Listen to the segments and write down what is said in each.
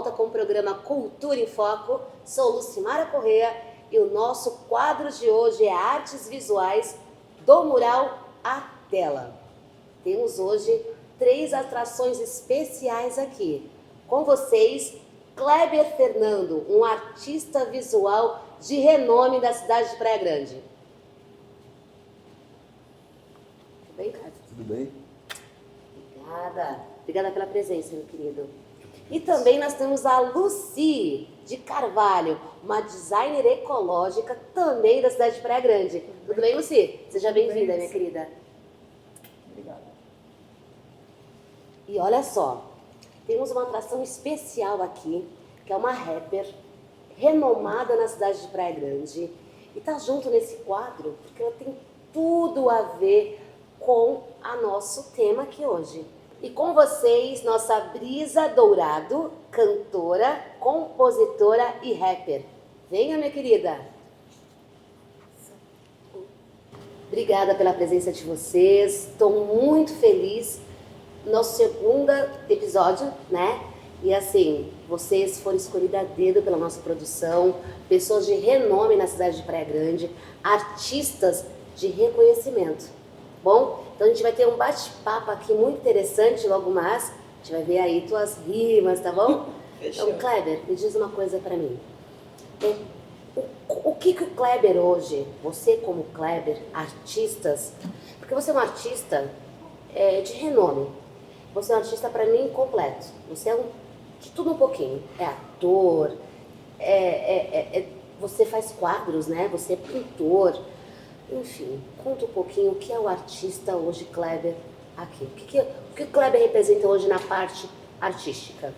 volta com o programa Cultura em Foco. Sou Lucimara Corrêa e o nosso quadro de hoje é Artes Visuais do Mural à Tela. Temos hoje 3 atrações especiais aqui. Com vocês, Kleber Fernando, um artista visual de renome da cidade de Praia Grande. Tudo bem, Kleber? Tudo bem? Obrigada pela presença, meu querido. E também nós temos a Lucy de Carvalho, uma designer ecológica também da cidade de Praia Grande. Tudo bem, Lucy? Seja bem-vinda, minha querida. Obrigada. E olha só, temos uma atração especial aqui, que é uma rapper renomada na cidade de Praia Grande. E está junto nesse quadro porque ela tem tudo a ver com o nosso tema aqui hoje. E com vocês, nossa Brisa Dourado, cantora, compositora e rapper. Venha, minha querida. Obrigada pela presença de vocês. Estou muito feliz. Nosso segundo episódio, né? E assim, vocês foram escolhidas a dedo pela nossa produção, pessoas de renome na cidade de Praia Grande, artistas de reconhecimento. Bom, então a gente vai ter um bate-papo aqui muito interessante logo mais. A gente vai ver aí tuas rimas, tá bom? Fechou. Então, Kleber, me diz uma coisa pra mim. O que o Kleber hoje, você como Kleber, artistas, porque você é um artista de renome, você é um artista pra mim completo, você é de tudo um pouquinho, é ator, você faz quadros, né? Você é pintor. Enfim, conta um pouquinho o que é o artista hoje, Kleber, aqui. O que o Kleber representa hoje na parte artística?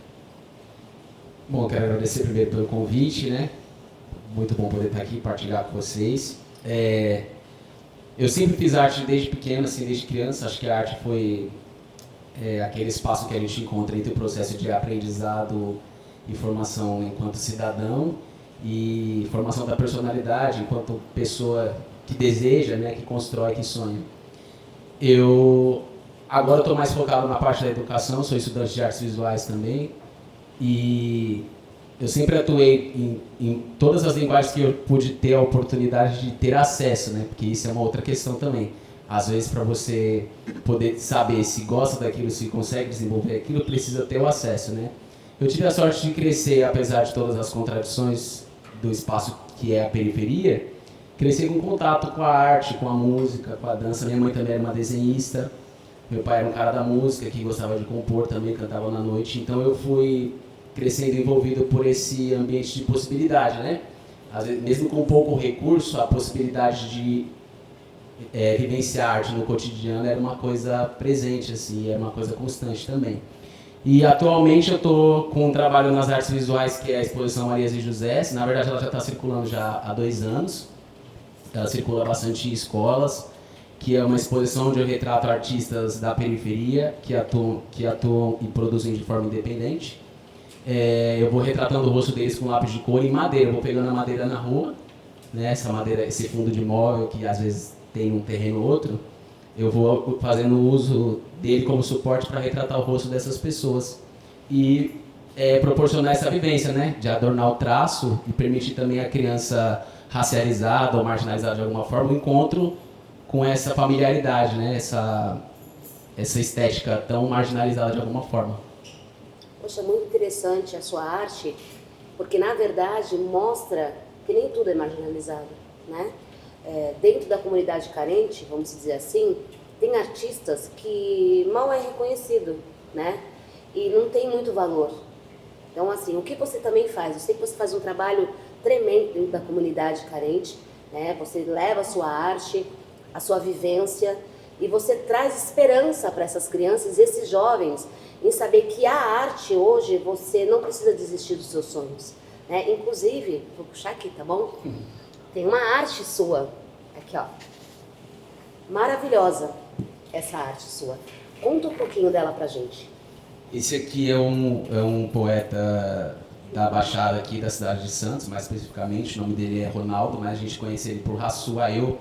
Bom, quero agradecer primeiro pelo convite, né? Muito bom poder estar aqui e partilhar com vocês. Eu sempre fiz arte desde pequeno, assim, desde criança. Acho que a arte foi aquele espaço que a gente encontra entre o processo de aprendizado e formação enquanto cidadão e formação da personalidade enquanto pessoa que deseja, né, que constrói, que sonha. Eu agora estou mais focado na parte da educação, sou estudante de artes visuais também, e eu sempre atuei em todas as linguagens que eu pude ter a oportunidade de ter acesso, né, porque isso é uma outra questão também. Às vezes, para você poder saber se gosta daquilo, se consegue desenvolver aquilo, precisa ter o acesso, né. Eu tive a sorte de crescer, apesar de todas as contradições do espaço que é a periferia, cresci com contato com a arte, com a música, com a dança. Minha mãe também era uma desenhista. Meu pai era um cara da música, que gostava de compor também, cantava na noite. Então eu fui crescendo envolvido por esse ambiente de possibilidade, né? Às vezes, mesmo com pouco recurso, a possibilidade de vivenciar arte no cotidiano era uma coisa presente, assim, era uma coisa constante também. E atualmente eu estou com um trabalho nas artes visuais, que é a exposição Marias e José. Na verdade ela já está circulando já há 2 anos. Ela circula bastante em escolas, que é uma exposição onde eu retrato artistas da periferia que atuam e produzem de forma independente. Eu vou retratando o rosto deles com lápis de cor em madeira. Eu vou pegando a madeira na rua, né, essa madeira, esse fundo de móvel que às vezes tem um terreno ou outro. Eu vou fazendo uso dele como suporte para retratar o rosto dessas pessoas e proporcionar essa vivência, né, de adornar o traço e permitir também a criança racializada ou marginalizada de alguma forma, o encontro com essa familiaridade, né? essa estética tão marginalizada de alguma forma. Poxa, muito interessante a sua arte, porque na verdade mostra que nem tudo é marginalizado, né? Dentro da comunidade carente, vamos dizer assim, tem artistas que mal é reconhecido, né? E não tem muito valor. Então, assim, o que você também faz? Eu sei que você faz um trabalho tremendo dentro da comunidade carente, né? Você leva a sua arte, a sua vivência e você traz esperança para essas crianças e esses jovens em saber que a arte hoje você não precisa desistir dos seus sonhos, né? Inclusive, vou puxar aqui, tá bom? Tem uma arte sua, aqui ó, maravilhosa essa arte sua. Conta um pouquinho dela pra gente. Esse aqui é um poeta da Baixada aqui da cidade de Santos, mais especificamente, o nome dele é Ronaldo, mas a gente conhece ele por Rassuaeu.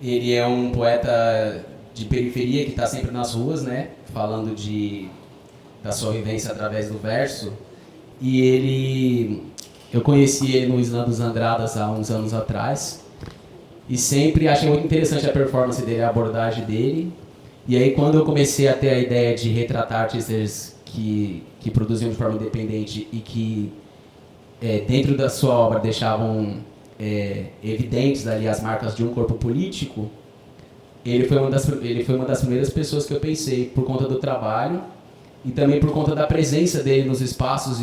Ele é um poeta de periferia que está sempre nas ruas, né, falando da sua vivência através do verso. e eu conheci ele no Islã dos Andradas há uns anos atrás, e sempre achei muito interessante a performance dele, a abordagem dele. E aí quando eu comecei a ter a ideia de retratar artistas que produziam de forma independente e que dentro da sua obra deixavam evidentes ali as marcas de um corpo político, ele foi uma das primeiras pessoas que eu pensei, por conta do trabalho e também por conta da presença dele nos espaços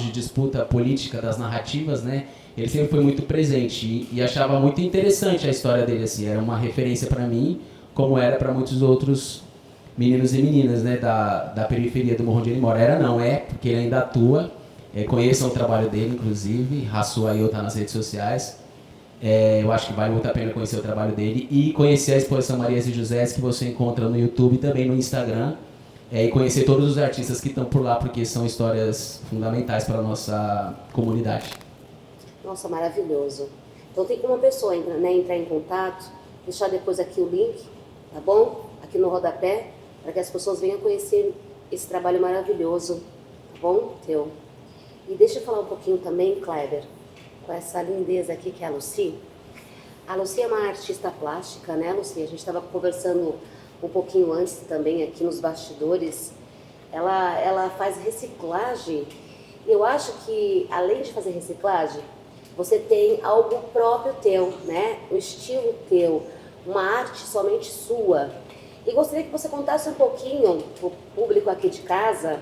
de disputa política das narrativas, né? Ele sempre foi muito presente e achava muito interessante a história dele, assim, era uma referência para mim, como era para muitos outros meninos e meninas, né, da periferia do morro onde ele mora. Era não, porque ele ainda atua. Conheçam o trabalho dele, inclusive. Rasul Ayo tá nas redes sociais. Eu acho que vale muito a pena conhecer o trabalho dele e conhecer a exposição Marias e José, que você encontra no YouTube e também no Instagram. E conhecer todos os artistas que estão por lá, porque são histórias fundamentais para a nossa comunidade. Nossa, maravilhoso. Então tem como a pessoa entrar em contato, deixar depois aqui o link, tá bom? Aqui no rodapé, para que as pessoas venham conhecer esse trabalho maravilhoso, tá bom? Teu. E deixa eu falar um pouquinho também, Kleber, com essa lindeza aqui que é a Lucy. A Lucy é uma artista plástica, né, Lucy? A gente estava conversando um pouquinho antes também aqui nos bastidores. Ela faz reciclagem. Eu acho que, além de fazer reciclagem, você tem algo próprio teu, né? Um estilo teu, uma arte somente sua. E gostaria que você contasse um pouquinho para o público aqui de casa,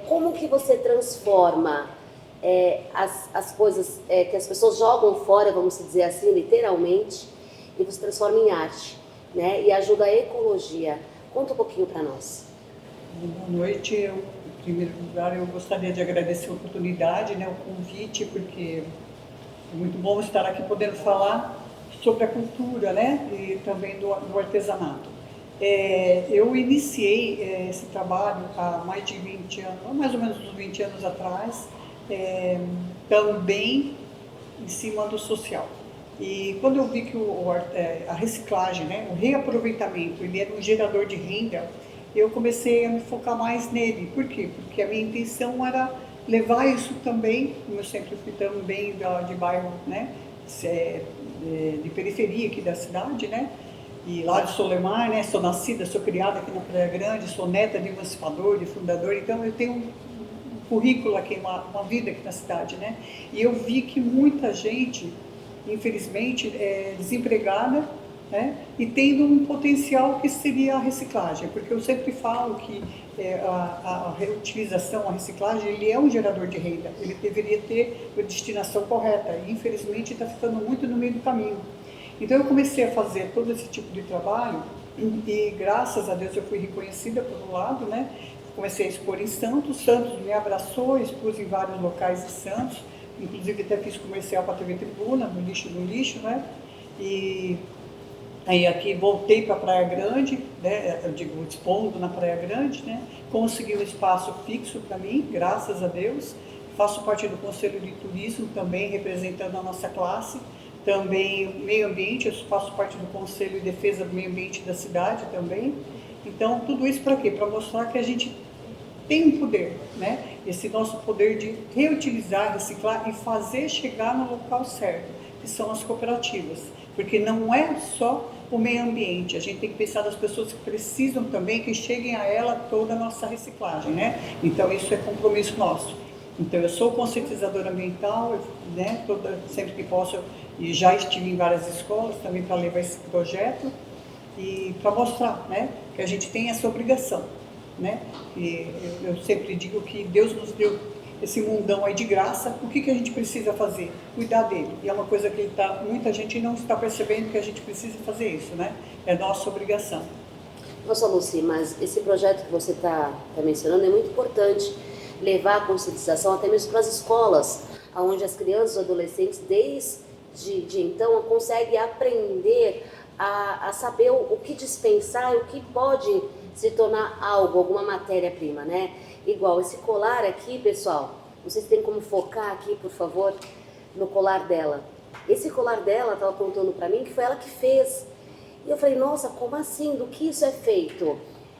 como que você transforma as coisas que as pessoas jogam fora, vamos dizer assim, literalmente, e você transforma em arte, né? E ajuda a ecologia. Conta um pouquinho para nós. Boa noite. Em primeiro lugar, eu gostaria de agradecer a oportunidade, né, o convite, porque é muito bom estar aqui podendo falar sobre a cultura, né, e também do artesanato. Eu iniciei esse trabalho há mais de 20 anos, mais ou menos uns 20 anos atrás, também em cima do social. E quando eu vi que a reciclagem, né, o reaproveitamento, ele era um gerador de renda, eu comecei a me focar mais nele. Por quê? Porque a minha intenção era levar isso também, como eu sempre fui também de bairro, né, de periferia aqui da cidade, né, e lá de Solemar, né, sou nascida, sou criada aqui na Praia Grande, sou neta de emancipador, de fundador, então eu tenho um currículo aqui, uma vida aqui na cidade, né, e eu vi que muita gente, infelizmente, desempregada, né, e tendo um potencial que seria a reciclagem, porque eu sempre falo que a reutilização, a reciclagem, ele é um gerador de renda, ele deveria ter a destinação correta, e infelizmente está ficando muito no meio do caminho. Então eu comecei a fazer todo esse tipo de trabalho e graças a Deus eu fui reconhecida por um lado, né, comecei a expor em Santos, Santos me abraçou, expus em vários locais de Santos, inclusive até fiz comercial para a TV Tribuna, no lixo, né, e aí aqui voltei para a Praia Grande, né, eu digo, expondo na Praia Grande, né, consegui um espaço fixo para mim, graças a Deus, faço parte do Conselho de Turismo também, representando a nossa classe, também o meio ambiente, eu faço parte do Conselho de Defesa do Meio Ambiente da cidade também, então tudo isso para quê? Para mostrar que a gente tem um poder, né, esse nosso poder de reutilizar, reciclar e fazer chegar no local certo, que são as cooperativas. Porque não é só o meio ambiente, a gente tem que pensar nas pessoas que precisam também, que cheguem a ela toda a nossa reciclagem, né? Então isso é compromisso nosso. Então eu sou conscientizadora ambiental, né? Sempre que posso, e já estive em várias escolas também para levar esse projeto e para mostrar, né, que a gente tem essa obrigação, né? E eu sempre digo que Deus nos deu esse mundão aí de graça, o que a gente precisa fazer? Cuidar dele. E é uma coisa que muita gente não está percebendo que a gente precisa fazer isso, né? É nossa obrigação. Nossa, Lucy, mas esse projeto que você está mencionando é muito importante, levar a conscientização até mesmo para as escolas, onde as crianças e adolescentes, desde então, conseguem aprender a saber o que dispensar e o que pode se tornar algo, alguma matéria-prima, né? Igual esse colar aqui, pessoal, vocês têm como focar aqui, por favor, no colar dela. Esse colar dela, estava contando para mim, que foi ela que fez. E eu falei, nossa, como assim? Do que isso é feito?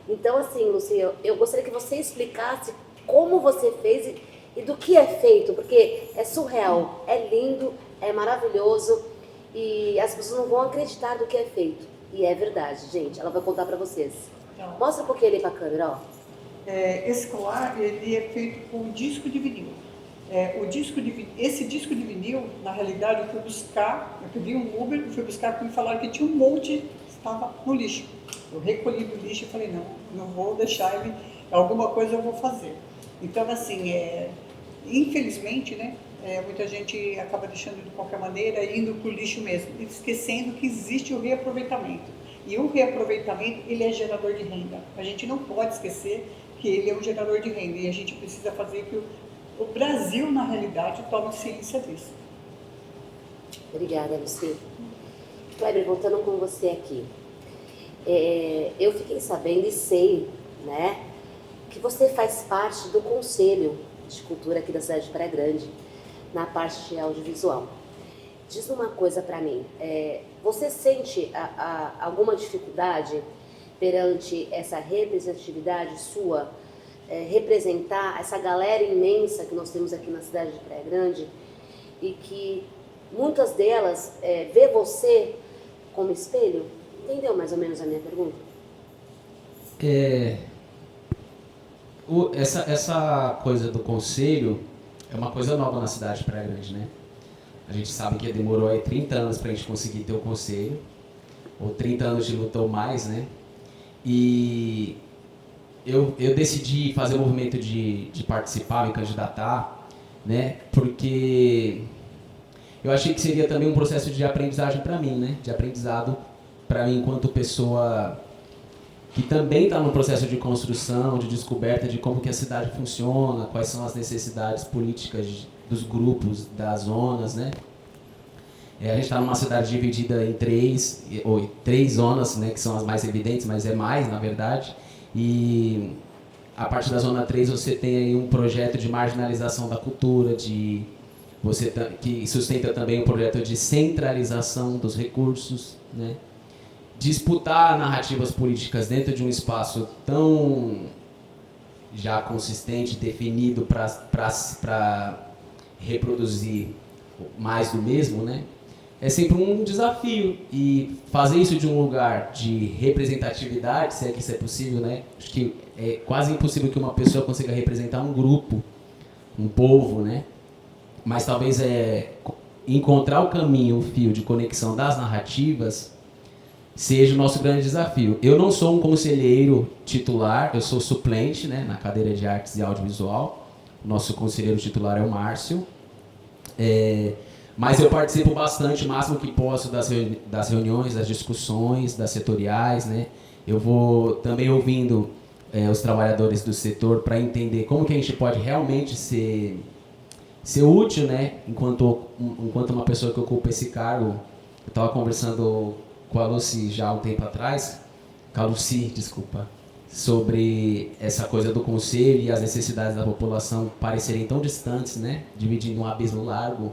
Então, assim, Lucy, eu gostaria que você explicasse como você fez e do que é feito, porque é surreal, é lindo, é maravilhoso e as pessoas não vão acreditar do que é feito. E é verdade, gente, ela vai contar pra vocês. Então, Mostra um pouquinho ali pra câmera, ó. Esse colar, ele é feito com disco de vinil. Esse disco de vinil, na realidade, eu fui buscar, eu pedi um Uber, fui buscar porque me falaram que tinha um monte que estava no lixo. Eu recolhi do lixo e falei, não vou deixar ele, alguma coisa eu vou fazer. Então, assim, infelizmente, né, muita gente acaba deixando de qualquer maneira, indo para o lixo mesmo, esquecendo que existe o reaproveitamento. E o reaproveitamento, ele é gerador de renda. A gente não pode esquecer que ele é um gerador de renda e a gente precisa fazer que o Brasil, na realidade, tome ciência disso. Obrigada, Luci. Kleber, voltando com você aqui. Eu fiquei sabendo e sei, né, que você faz parte do Conselho de Cultura aqui da cidade de Praia Grande, na parte de audiovisual. Diz uma coisa para mim, você sente alguma dificuldade perante essa representatividade sua, representar essa galera imensa que nós temos aqui na cidade de Praia Grande e que muitas delas vê você como espelho? Entendeu mais ou menos a minha pergunta? Essa coisa do conselho é uma coisa nova na cidade de Praia Grande, né? A gente sabe que demorou aí 30 anos para a gente conseguir ter o conselho, ou 30 anos de luta ou mais, né? E eu decidi fazer o movimento de participar, me candidatar, né? Porque eu achei que seria também um processo de aprendizagem para mim, né? De aprendizado para mim enquanto pessoa que também está no processo de construção, de descoberta de como que a cidade funciona, quais são as necessidades políticas dos grupos, das zonas, né? A gente está numa cidade dividida em três zonas, né, que são as mais evidentes, mas é mais, na verdade. E a partir da zona 3 você tem aí um projeto de marginalização da cultura, que sustenta também um projeto de centralização dos recursos, né? Disputar narrativas políticas dentro de um espaço tão já consistente, definido para reproduzir mais do mesmo, né? É sempre um desafio, e fazer isso de um lugar de representatividade, se é que isso é possível, né? Acho que é quase impossível que uma pessoa consiga representar um grupo, um povo, né? Mas talvez encontrar o caminho, o fio de conexão das narrativas seja o nosso grande desafio. Eu não sou um conselheiro titular, eu sou suplente, né, na cadeira de artes e audiovisual. O nosso conselheiro titular é o Márcio. Mas eu participo bastante, o máximo que posso, das reuniões, das discussões, das setoriais, né? Eu vou também ouvindo os trabalhadores do setor para entender como que a gente pode realmente ser útil, né? Enquanto uma pessoa que ocupa esse cargo. Eu estava conversando com a Luci já há um tempo atrás, sobre essa coisa do conselho e as necessidades da população parecerem tão distantes, né? Dividindo um abismo largo.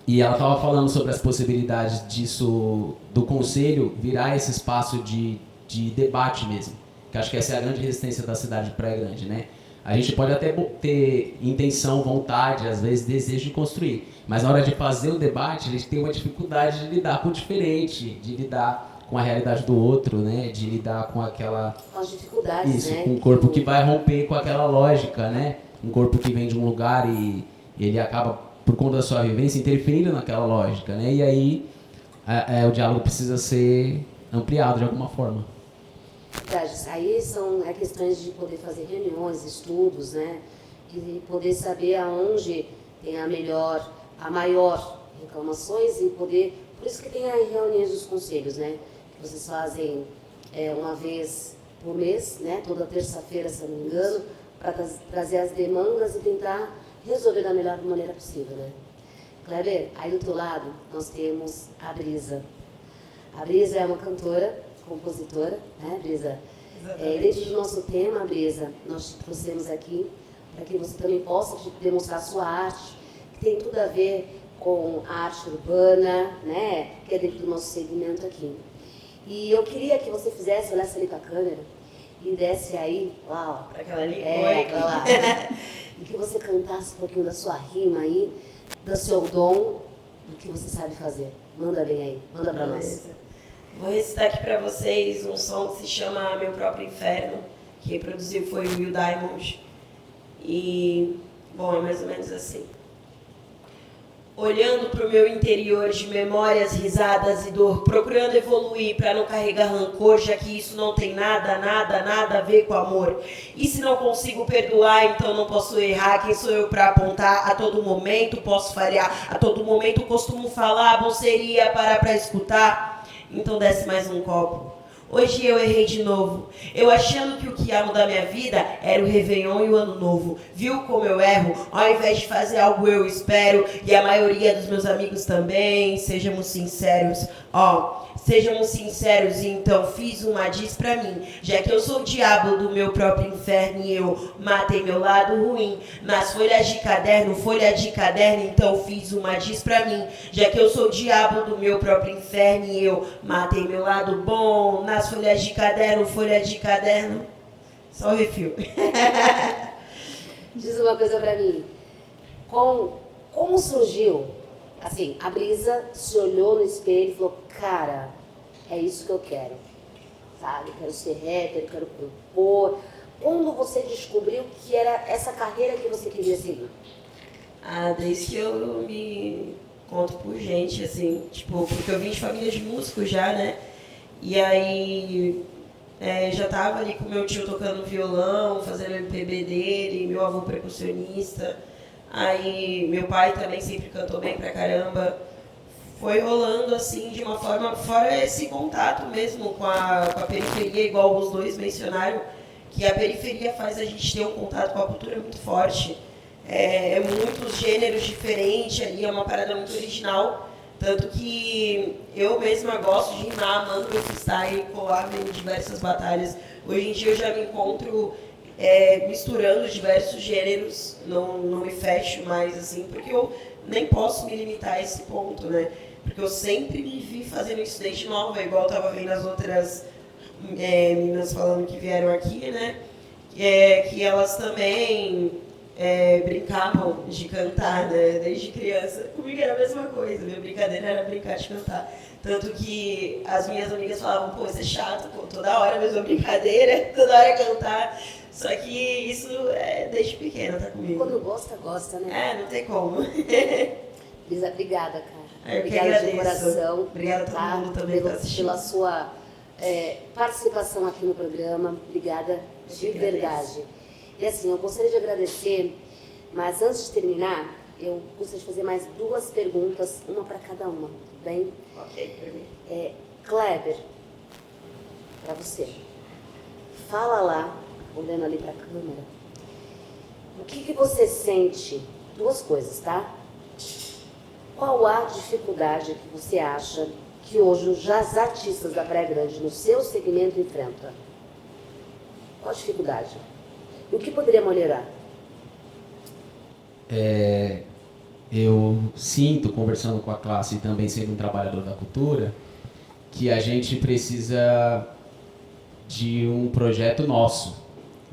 E ela estava falando sobre as possibilidades disso, do conselho virar esse espaço de debate mesmo, que acho que essa é a grande resistência da cidade de Praia Grande, né? A gente pode até ter intenção, vontade, às vezes desejo de construir, mas na hora de fazer o debate a gente tem uma dificuldade de lidar com o diferente, de lidar com a realidade do outro, né? De lidar com aquela... Com as dificuldades, isso, né? com um corpo que vai romper com aquela lógica, né? Um corpo que vem de um lugar e ele acaba, por conta da sua vivência, interferindo naquela lógica, né? E aí o diálogo precisa ser ampliado de alguma forma. Aí são questões de poder fazer reuniões, estudos, né? E poder saber aonde tem a maior reclamações e poder... Por isso que tem as reuniões dos conselhos, né? Que vocês fazem uma vez por mês, né? Toda terça-feira, se não me engano, para trazer as demandas e tentar resolver da melhor maneira possível, né? Kleber, aí do teu lado nós temos a Brisa. A Brisa é uma cantora, compositora, né, Brisa? Dentro do nosso tema, Brisa, nós te trouxemos aqui para que você também possa demonstrar sua arte, que tem tudo a ver com a arte urbana, né, que é dentro do nosso segmento aqui. E eu queria que você olhasse ali para a câmera e desse aí, uau, Pra aquela ali? pra lá. E que você cantasse um pouquinho da sua rima aí, do seu dom, do que você sabe fazer. Manda bem aí, manda pra nós. Vou recitar aqui pra vocês um som que se chama Meu Próprio Inferno, que reproduziu foi o Will Diamond. E, bom, é mais ou menos assim. Olhando pro meu interior de memórias, risadas e dor, procurando evoluir para não carregar rancor, já que isso não tem nada a ver com amor. E se não consigo perdoar, então não posso errar. Quem sou eu para apontar? A todo momento posso falhar, a todo momento costumo falar, bom seria parar para escutar. Então desce mais um copo. Hoje eu errei de novo, eu achando que o que ia mudar minha vida era o Réveillon e o Ano Novo. Viu como eu erro? Ao invés de fazer algo eu espero, e a maioria dos meus amigos também, sejamos sinceros. Sejamos sinceros, então fiz uma diz pra mim, já que eu sou o diabo do meu próprio inferno e eu matei meu lado ruim. Nas folhas de caderno, então fiz uma diz pra mim, já que eu sou o diabo do meu próprio inferno e eu matei meu lado bom. Nas folhas de caderno, só o refil. Diz uma coisa pra mim, como surgiu, assim, a Brisa se olhou no espelho e falou, cara, é isso que eu quero, sabe? Eu quero ser rapper, eu quero compor. Quando você descobriu que era essa carreira que você queria seguir? Desde que eu me conto por gente, assim, tipo, porque eu vim de família de músicos já, né? E aí já tava ali com meu tio tocando violão, fazendo MPB dele, meu avô percussionista. Aí meu pai também sempre cantou bem pra caramba. Foi rolando assim de uma forma, fora esse contato mesmo com a periferia, igual os dois mencionaram, que a periferia faz a gente ter um contato com a cultura muito forte. Muitos gêneros diferentes ali, é uma parada muito original. Tanto que eu mesma gosto de rimar, mando meu freestyle, colar em diversas batalhas. Hoje em dia eu já me encontro misturando diversos gêneros, não me fecho mais assim, porque eu nem posso me limitar a esse ponto, né? Porque eu sempre me vi fazendo isso desde nova, igual eu tava vendo as outras meninas falando que vieram aqui, né? Que elas também brincavam de cantar, né? Desde criança. Comigo era a mesma coisa, minha brincadeira era brincar de cantar. Tanto que as minhas amigas falavam, pô, isso é chato, pô, toda hora a mesma brincadeira, toda hora cantar. Só que isso desde pequena, tá comigo. Quando gosta, né? Não tem como. Brisa, obrigada, cara. Eu Obrigada de coração. Obrigada a todo mundo também pela sua participação aqui no programa. Obrigada de verdade. E assim, eu gostaria de agradecer, mas antes de terminar, eu gostaria de fazer mais 2 perguntas, uma para cada uma, tudo bem? Ok, pra mim. Kleber, para você. Fala lá, olhando ali para a câmera, o que você sente? 2 coisas, tá? Qual a dificuldade que você acha que hoje os artistas da Praia Grande, no seu segmento, enfrentam? Qual a dificuldade? E o que poderia melhorar? Eu sinto, conversando com a classe e também sendo um trabalhador da cultura, que a gente precisa de um projeto nosso,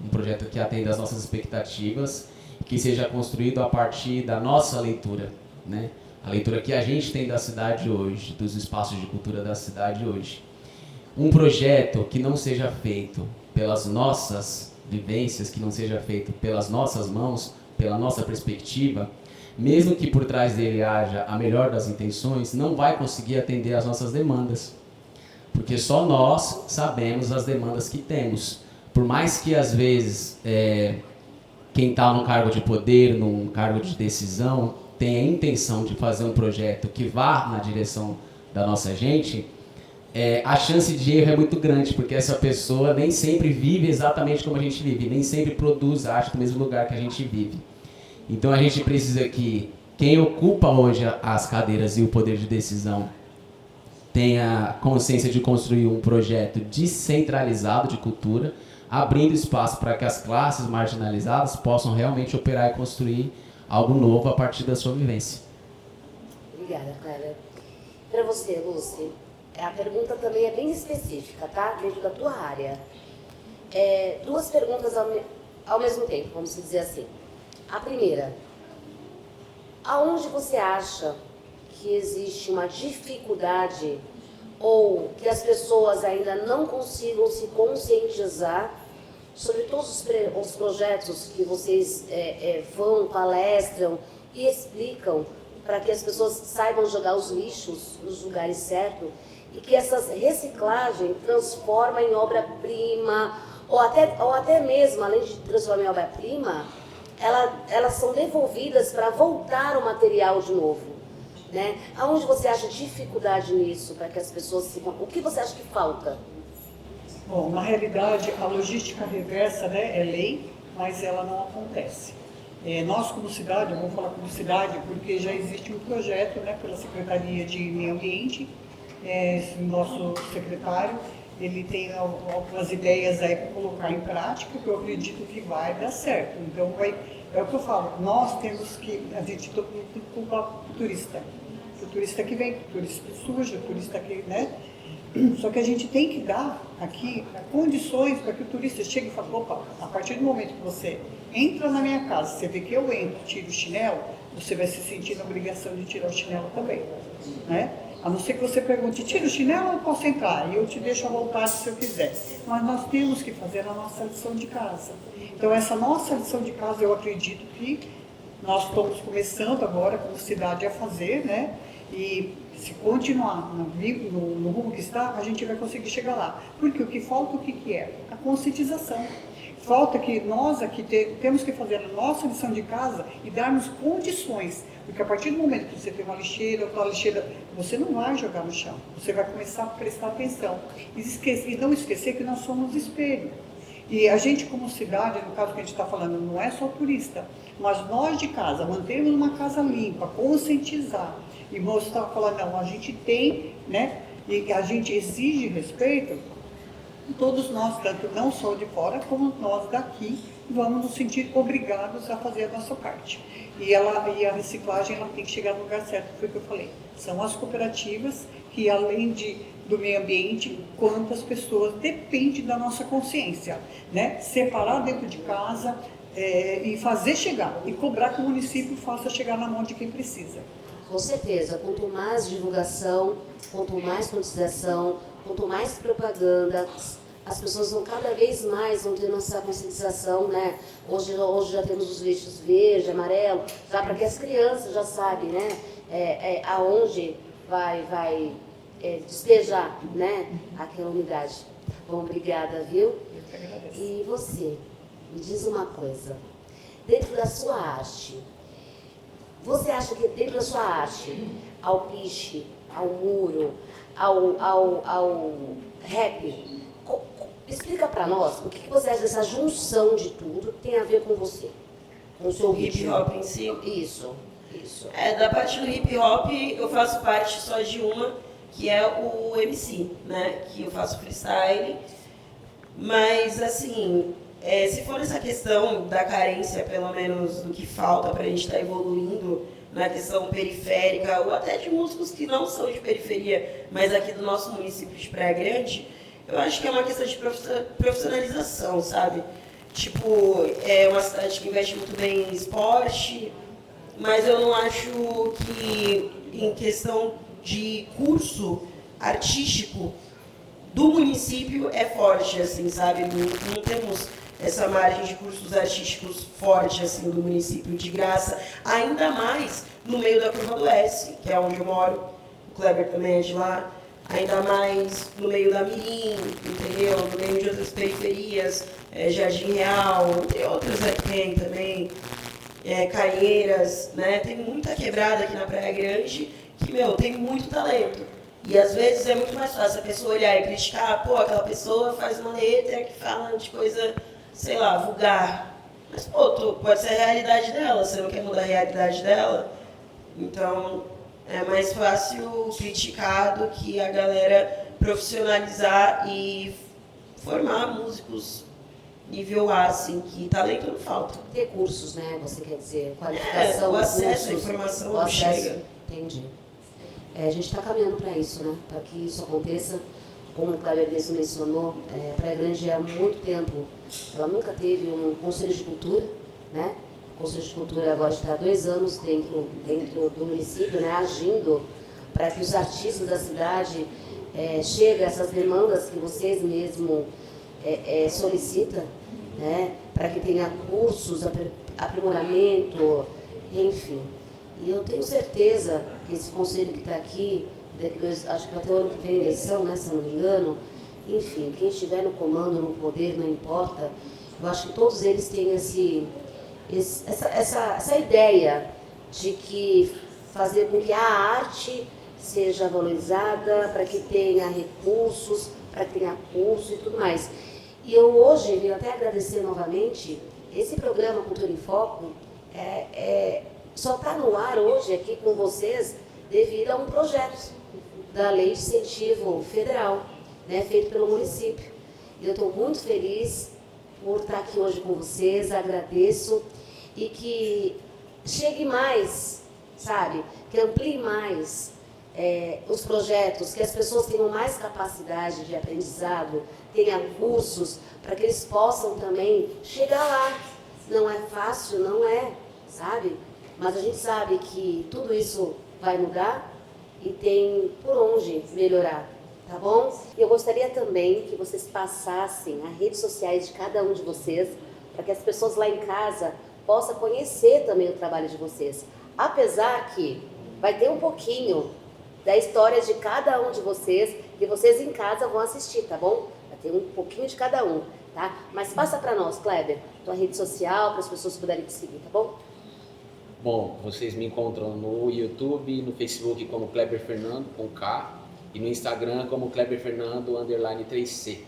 um projeto que atenda às nossas expectativas, que seja construído a partir da nossa leitura, né? A leitura que a gente tem da cidade hoje, dos espaços de cultura da cidade hoje. Um projeto que não seja feito pelas nossas vivências, que não seja feito pelas nossas mãos, pela nossa perspectiva, mesmo que por trás dele haja a melhor das intenções, não vai conseguir atender às nossas demandas. Porque só nós sabemos as demandas que temos. Por mais que, às vezes, quem está num cargo de poder, num cargo de decisão, tenha a intenção de fazer um projeto que vá na direção da nossa gente, a chance de erro é muito grande, porque essa pessoa nem sempre vive exatamente como a gente vive, nem sempre produz arte no mesmo lugar que a gente vive. Então a gente precisa que quem ocupa hoje as cadeiras e o poder de decisão tenha consciência de construir um projeto descentralizado de cultura, abrindo espaço para que as classes marginalizadas possam realmente operar e construir algo novo a partir da sua vivência. Obrigada, Clara. Para você, Lúcia, a pergunta também é bem específica, tá? Dentro da tua área. Duas perguntas ao mesmo tempo, vamos dizer assim. A primeira, aonde você acha que existe uma dificuldade ou que as pessoas ainda não consigam se conscientizar sobre todos os projetos que vocês vão, palestram e explicam para que as pessoas saibam jogar os lixos nos lugares certos e que essas reciclagens transformam em obra-prima ou até mesmo, além de transformar em obra-prima, elas são devolvidas para voltar o material de novo, né? Aonde você acha dificuldade nisso para que as pessoas o que você acha que falta? Bom, na realidade, a logística reversa, né, é lei, mas ela não acontece. Nós, como cidade, eu vou falar como cidade, porque já existe um projeto, né, pela Secretaria de Meio Ambiente, nosso secretário, ele tem algumas ideias aí para colocar em prática, que eu acredito que vai dar certo. Então, é o que eu falo, nós temos que, a gente tem que culpar o turista que vem, o turista que suja, o turista que, né? Só que a gente tem que dar aqui condições para que o turista chegue e fale, opa, a partir do momento que você entra na minha casa, você vê que eu entro, tiro o chinelo, você vai se sentir na obrigação de tirar o chinelo também, né? A não ser que você pergunte, tira o chinelo ou eu posso entrar? E eu te deixo à vontade se eu quiser. Mas nós temos que fazer a nossa lição de casa. Então essa nossa lição de casa, eu acredito que nós estamos começando agora como cidade a fazer, né? E se continuar no rumo que está, a gente vai conseguir chegar lá. Porque o que falta, o que é? A conscientização. Falta que nós aqui temos que fazer a nossa lição de casa e darmos condições. Porque a partir do momento que você tem uma lixeira, outra lixeira, você não vai jogar no chão. Você vai começar a prestar atenção. E não esquecer que nós somos espelho. E a gente, como cidade, no caso que a gente está falando, não é só turista, mas nós de casa, mantermos uma casa limpa, conscientizar e mostrar, falar, não, a gente tem, né, e a gente exige respeito, todos nós, tanto não só de fora, como nós daqui, vamos nos sentir obrigados a fazer a nossa parte. E a reciclagem ela tem que chegar no lugar certo, foi o que eu falei. São as cooperativas que, além do meio ambiente, quantas pessoas, depende da nossa consciência, né? Separar dentro de casa e fazer chegar, e cobrar que o município faça chegar na mão de quem precisa. Com certeza, quanto mais divulgação, quanto mais conscientização, quanto mais propaganda, as pessoas vão cada vez mais tendo essa conscientização, né? Hoje já temos os lixos verde, amarelo, já para que as crianças já sabem, né? Aonde vai despejar, né? Aquela unidade. Bom, obrigada, viu? Eu que agradeço. E você, me diz uma coisa. Dentro da sua arte, você acha que dentro da sua arte, ao piche, ao muro, ao rap, explica para nós o que você acha dessa junção de tudo que tem a ver com você, com o seu hip hop em si? Isso. Da parte do hip hop, eu faço parte só de uma, que é o MC, né? Que eu faço freestyle. Mas, assim, se for essa questão da carência, pelo menos, do que falta para a gente estar evoluindo na questão periférica, ou até de músicos que não são de periferia, mas aqui do nosso município de Praia Grande, eu acho que é uma questão de profissionalização, sabe? Tipo, é uma cidade que investe muito bem em esporte, mas eu não acho que, em questão de curso artístico do município, é forte, assim, sabe? Não temos essa margem de cursos artísticos forte, assim, do município, de graça, ainda mais no meio da Curva do S, que é onde eu moro, o Kleber também é de lá, ainda mais no meio da Mirim, entendeu? No meio de outras periferias, Jardim Real, entre outras aqui tem também, Caieiras, né? Tem muita quebrada aqui na Praia Grande que, tem muito talento. E às vezes é muito mais fácil a pessoa olhar e criticar, pô, aquela pessoa faz uma letra que fala de coisa, sei lá, vulgar. Mas, pô, pode ser a realidade dela, você não quer mudar a realidade dela? Então, é mais fácil criticar do que a galera profissionalizar e formar músicos nível A, assim, que talento não falta. Recursos, né? Você quer dizer, qualificação, o acesso à cursos, informação o não acesso. chega. Entendi. A gente está caminhando para isso, né? Para que isso aconteça. como o Cláudio mesmo mencionou, Praia Grande há muito tempo, ela nunca teve um conselho de cultura, né? O Conselho de Cultura agora está há 2 anos dentro do município, né? Agindo para que os artistas da cidade cheguem a essas demandas que vocês mesmos solicitam, né? Para que tenha cursos, aprimoramento, enfim. E eu tenho certeza que esse conselho que está aqui, acho que até o ano que vem eleição, né, se não me engano, enfim, quem estiver no comando, no poder, não importa, eu acho que todos eles têm essa ideia de que fazer com que a arte seja valorizada, para que tenha recursos, para que tenha curso e tudo mais. E eu hoje venho até agradecer novamente, esse programa Cultura em Foco só está no ar hoje aqui com vocês devido a um projeto da Lei de Incentivo Federal, né, feito pelo município. E eu estou muito feliz por estar aqui hoje com vocês, agradeço e que chegue mais, sabe, que amplie mais os projetos, que as pessoas tenham mais capacidade de aprendizado, tenham cursos, para que eles possam também chegar lá. Não é fácil, não é, sabe? Mas a gente sabe que tudo isso vai mudar e tem por onde melhorar, tá bom? E eu gostaria também que vocês passassem as redes sociais de cada um de vocês, para que as pessoas lá em casa possam conhecer também o trabalho de vocês. Apesar que vai ter um pouquinho da história de cada um de vocês, que vocês em casa vão assistir, tá bom? Vai ter um pouquinho de cada um, tá? Mas passa para nós, Kleber, tua rede social, para as pessoas puderem te seguir, tá bom? Bom, vocês me encontram no YouTube, no Facebook como Kleber Fernando, com K, e no Instagram como Kleber Fernando, _3C.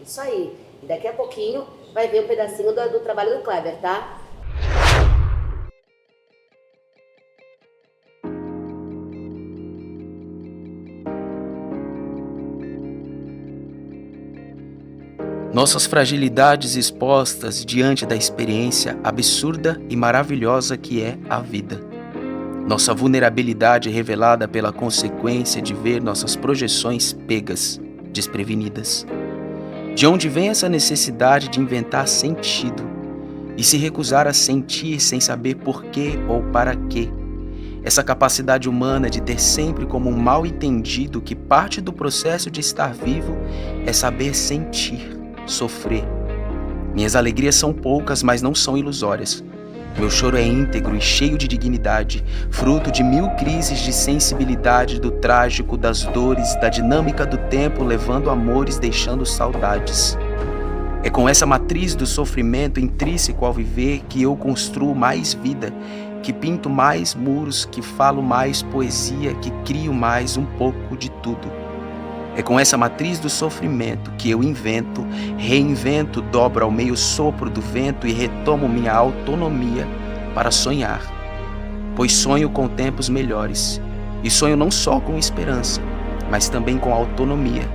Isso aí. E daqui a pouquinho vai ver um pedacinho do trabalho do Kleber, tá? Nossas fragilidades expostas diante da experiência absurda e maravilhosa que é a vida. Nossa vulnerabilidade revelada pela consequência de ver nossas projeções pegas, desprevenidas. De onde vem essa necessidade de inventar sentido e se recusar a sentir sem saber por quê ou para quê? Essa capacidade humana de ter sempre como um mal entendido que parte do processo de estar vivo é saber sentir, sofrer. Minhas alegrias são poucas, mas não são ilusórias. Meu choro é íntegro e cheio de dignidade, fruto de 1000 crises de sensibilidade, do trágico, das dores, da dinâmica do tempo, levando amores, deixando saudades. É com essa matriz do sofrimento intrínseco ao viver que eu construo mais vida, que pinto mais muros, que falo mais poesia, que crio mais um pouco de tudo. É com essa matriz do sofrimento que eu invento, reinvento, dobro ao meio sopro do vento e retomo minha autonomia para sonhar. Pois sonho com tempos melhores. E sonho não só com esperança, mas também com autonomia.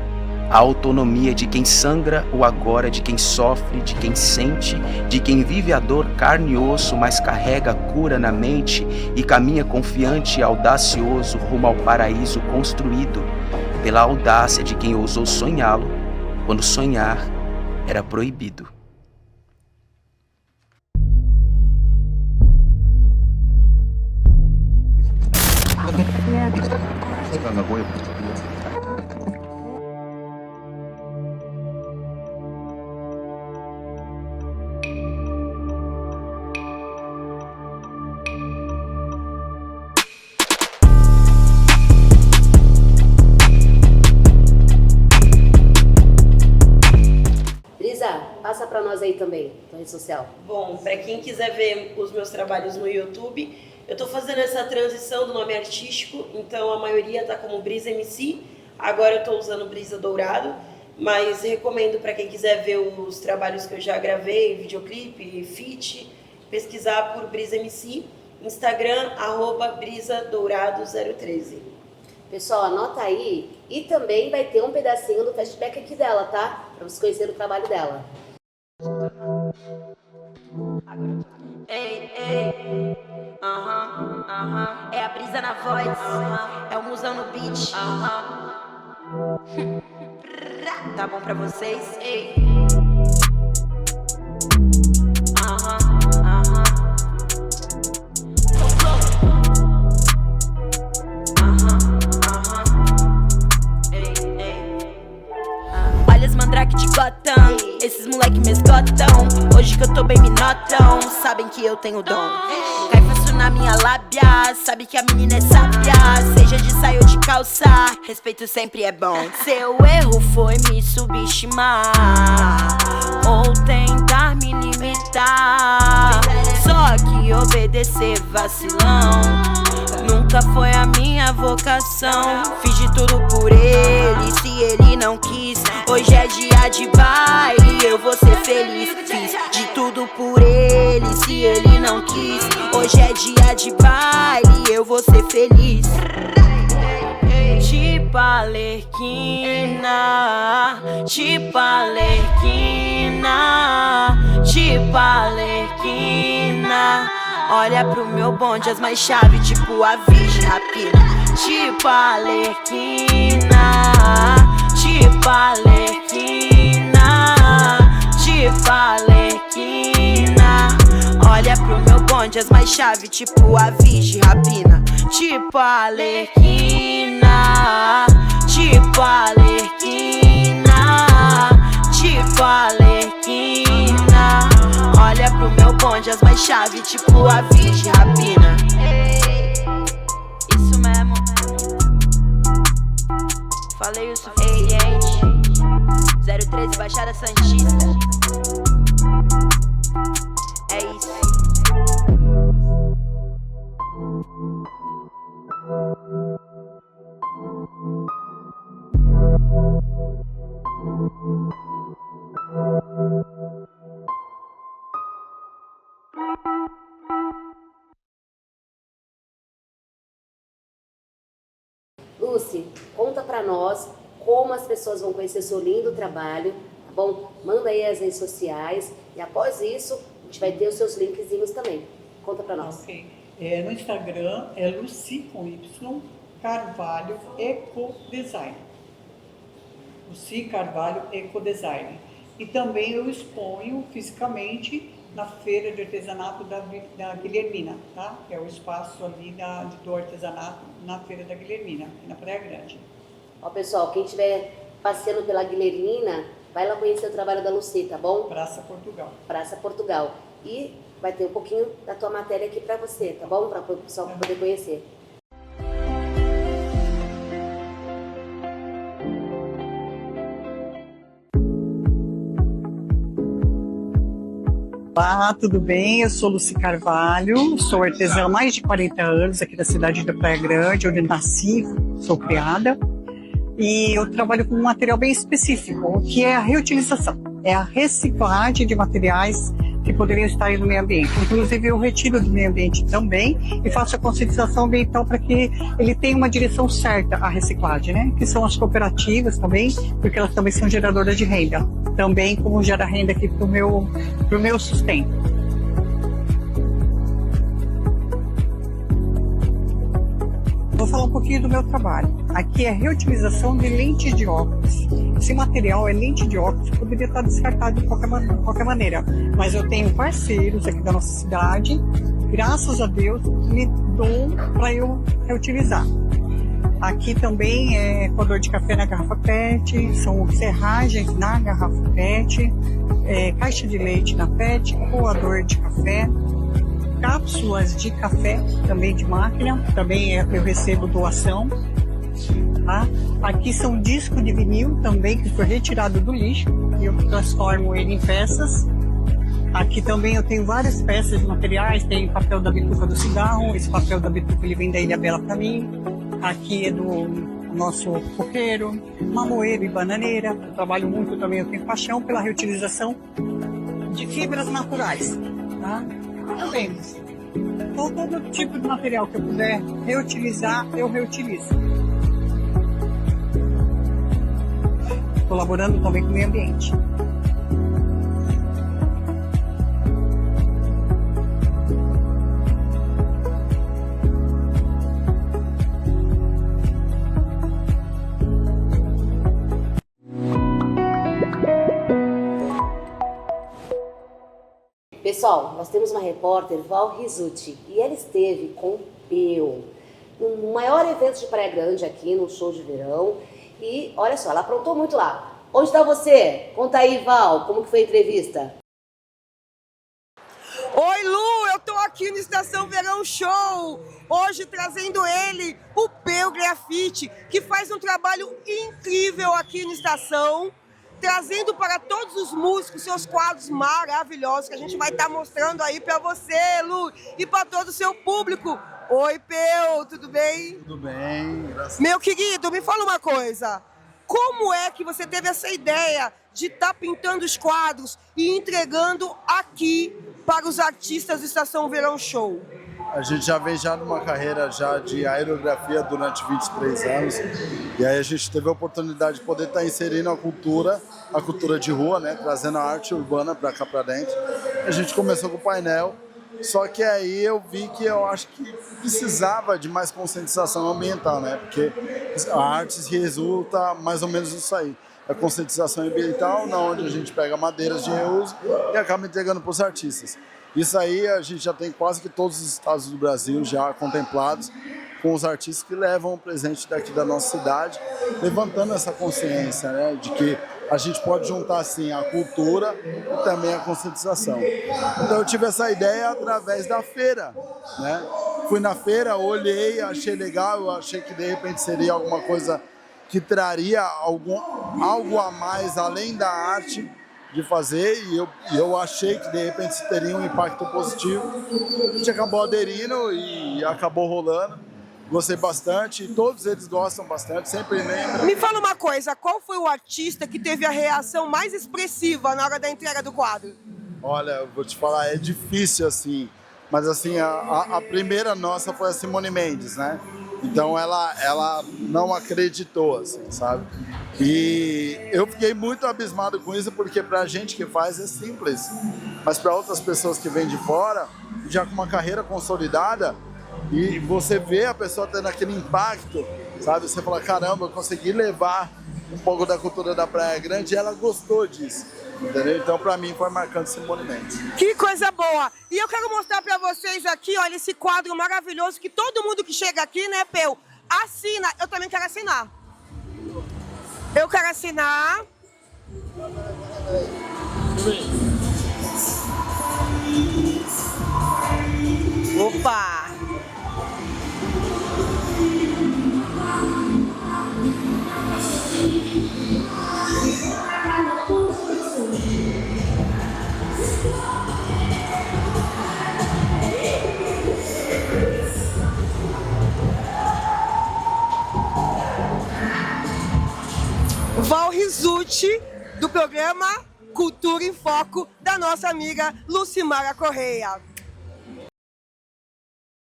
A autonomia de quem sangra o agora, de quem sofre, de quem sente, de quem vive a dor carne e osso, mas carrega a cura na mente e caminha confiante e audacioso rumo ao paraíso construído pela audácia de quem ousou sonhá-lo, quando sonhar era proibido. Passa para nós aí também, na rede social. Bom, para quem quiser ver os meus trabalhos no YouTube, eu estou fazendo essa transição do nome artístico, então a maioria está como Brisa MC, agora eu estou usando Brisa Dourado, mas recomendo para quem quiser ver os trabalhos que eu já gravei, videoclipe, feat, pesquisar por Brisa MC, Instagram, @brisadourado013. Pessoal, anota aí e também vai ter um pedacinho do flashback aqui dela, tá? Para vocês conhecerem o trabalho dela. Ei, ei, é a brisa na voz, é o musão no beat, Tá bom pra vocês? Ei. Olha as mandrake de Gotham, esses moleque me esgotam. Hoje que eu tô bem me notam, sabem que eu tenho dom. Cai fácil na minha lábia, sabe que a menina é sábia. Seja de saia ou de calça, respeito sempre é bom. Seu erro foi me subestimar ou tentar me limitar. Só que obedecer vacilão nunca foi a minha vocação. Fiz de tudo por ele, se ele não quis. Hoje é dia de baile, eu vou ser feliz. Fiz de tudo por ele, se ele não quis. Hoje é dia de baile, eu vou ser feliz. Tipo Arlequina, tipo Arlequina, tipo Arlequina. Olha pro meu bonde, as mais chave, tipo a Virgem Rapina. Tipo Arlequina, tipo Arlequina, tipo Arlequina. Olha pro meu bonde, as mais chave, tipo a Virgem Rapina. Tipo Arlequina, tipo Arlequina, tipo Arlequina. Olha pro meu bonde, as mais chave, tipo a Virgem Rapina. Isso mesmo. Falei o suficiente. 013 Baixada Santista. É isso. Lucy, conta pra nós como as pessoas vão conhecer seu lindo trabalho, tá bom? Manda aí as redes sociais e após isso a gente vai ter os seus linkzinhos também. Conta pra nós. Ok. No Instagram é Lucy com Y Carvalho Ecodesign. Lucy Carvalho Ecodesign. E também eu exponho fisicamente na Feira de Artesanato da Guilhermina, tá? Que é o espaço ali do artesanato na Feira da Guilhermina, aqui na Praia Grande. Ó, pessoal, quem estiver passeando pela Guilhermina, vai lá conhecer o trabalho da Lucy, tá bom? Praça Portugal. Praça Portugal. E vai ter um pouquinho da tua matéria aqui pra você, tá bom? Para o pessoal poder conhecer. Olá, tudo bem? Eu sou Lucy Carvalho, sou artesã há mais de 40 anos aqui da cidade da Praia Grande, onde nasci, sou criada. E eu trabalho com um material bem específico, que é a reutilização, é a reciclagem de materiais que poderiam estar aí no meio ambiente. Inclusive eu retiro do meio ambiente também e faço a conscientização ambiental para que ele tenha uma direção certa à reciclagem, né? Que são as cooperativas também, porque elas também são geradoras de renda. Também como gera renda aqui pro meu sustento. Vou falar um pouquinho do meu trabalho. Aqui é reutilização de lentes de óculos. Esse material é lente de óculos, poderia estar descartado de qualquer maneira. Mas eu tenho parceiros aqui da nossa cidade, graças a Deus, me dão para eu reutilizar. Aqui também é coador de café na garrafa PET, são serragens na garrafa PET, caixa de leite na PET, coador de café, cápsulas de café também de máquina, também eu recebo doação. Tá? Aqui são discos de vinil também que foi retirado do lixo e eu transformo ele em peças. Aqui também eu tenho várias peças de materiais, tem papel da bituca do cigarro, esse papel da bituca ele vem da Ilha Bela para mim. Aqui é do nosso coqueiro, mamoeiro e bananeira. Eu trabalho muito também, eu tenho paixão pela reutilização de fibras naturais. Tá? Também. Então, todo tipo de material que eu puder reutilizar, eu reutilizo. Colaborando também com o meio ambiente. Pessoal, nós temos uma repórter, Val Rizzuti, e ela esteve com o Peu, no maior evento de Praia Grande aqui, no show de verão. E olha só, ela aprontou muito lá. Onde está você? Conta aí, Val, como que foi a entrevista? Oi, Lu, eu tô aqui no Estação Verão Show, hoje trazendo ele, o Peu Grafite, que faz um trabalho incrível aqui no Estação, trazendo para todos os músicos seus quadros maravilhosos, que a gente vai estar mostrando aí para você, Lu, e para todo o seu público. Oi, Peu, tudo bem? Tudo bem, graças a Deus. Meu querido, me fala uma coisa. Como é que você teve essa ideia de estar pintando os quadros e entregando aqui para os artistas do Estação Verão Show? A gente já vem numa carreira já de aerografia durante 23 anos. E aí a gente teve a oportunidade de poder estar inserindo a cultura de rua, né? Trazendo a arte urbana para cá para dentro. A gente começou com o painel. Só que aí eu vi que eu acho que precisava de mais conscientização ambiental, né? Porque a arte resulta mais ou menos isso aí. A conscientização ambiental, onde a gente pega madeiras de reuso e acaba entregando para os artistas. Isso aí a gente já tem quase que todos os estados do Brasil já contemplados com os artistas que levam o presente daqui da nossa cidade, levantando essa consciência, né? De que a gente pode juntar assim a cultura e também a conscientização. Então eu tive essa ideia através da feira, né? Fui na feira, olhei, achei legal, eu achei que de repente seria alguma coisa que traria algo a mais além da arte de fazer, e eu achei que de repente isso teria um impacto positivo. A gente acabou aderindo e acabou rolando. Gostei bastante, e todos eles gostam bastante, sempre lembram. Me fala uma coisa, qual foi o artista que teve a reação mais expressiva na hora da entrega do quadro? Olha, eu vou te falar, é difícil assim, mas assim, a primeira nossa foi a Simone Mendes, né? Então ela não acreditou, assim, sabe? E eu fiquei muito abismado com isso, porque pra gente que faz é simples, mas para outras pessoas que vêm de fora, já com uma carreira consolidada, e você vê a pessoa tendo aquele impacto, sabe? Você fala, caramba, eu consegui levar um pouco da cultura da Praia Grande e ela gostou disso, entendeu? Então, pra mim, foi marcando Simone Mendes. Que coisa boa! E eu quero mostrar pra vocês aqui, olha, esse quadro maravilhoso que todo mundo que chega aqui, né, Peu, assina. Eu também quero assinar. Eu quero assinar. Opa! Val Rizzuti, do programa Cultura em Foco, da nossa amiga Lucimara Correia.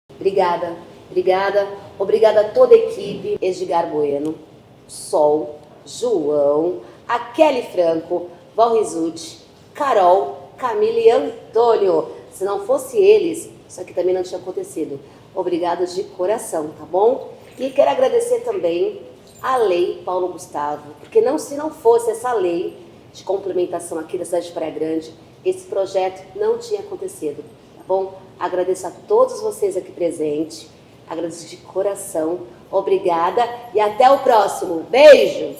Obrigada, obrigada. Obrigada a toda a equipe. Edgar Bueno, Sol, João, a Kelly Franco, Val Rizzuti, Carol, Camila e Antônio. Se não fosse eles, isso aqui também não tinha acontecido. Obrigada de coração, tá bom? E quero agradecer também a Lei Paulo Gustavo, porque se não fosse essa lei de complementação aqui da cidade de Praia Grande, esse projeto não tinha acontecido, tá bom? Agradeço a todos vocês aqui presentes, agradeço de coração, obrigada e até o próximo. Beijo!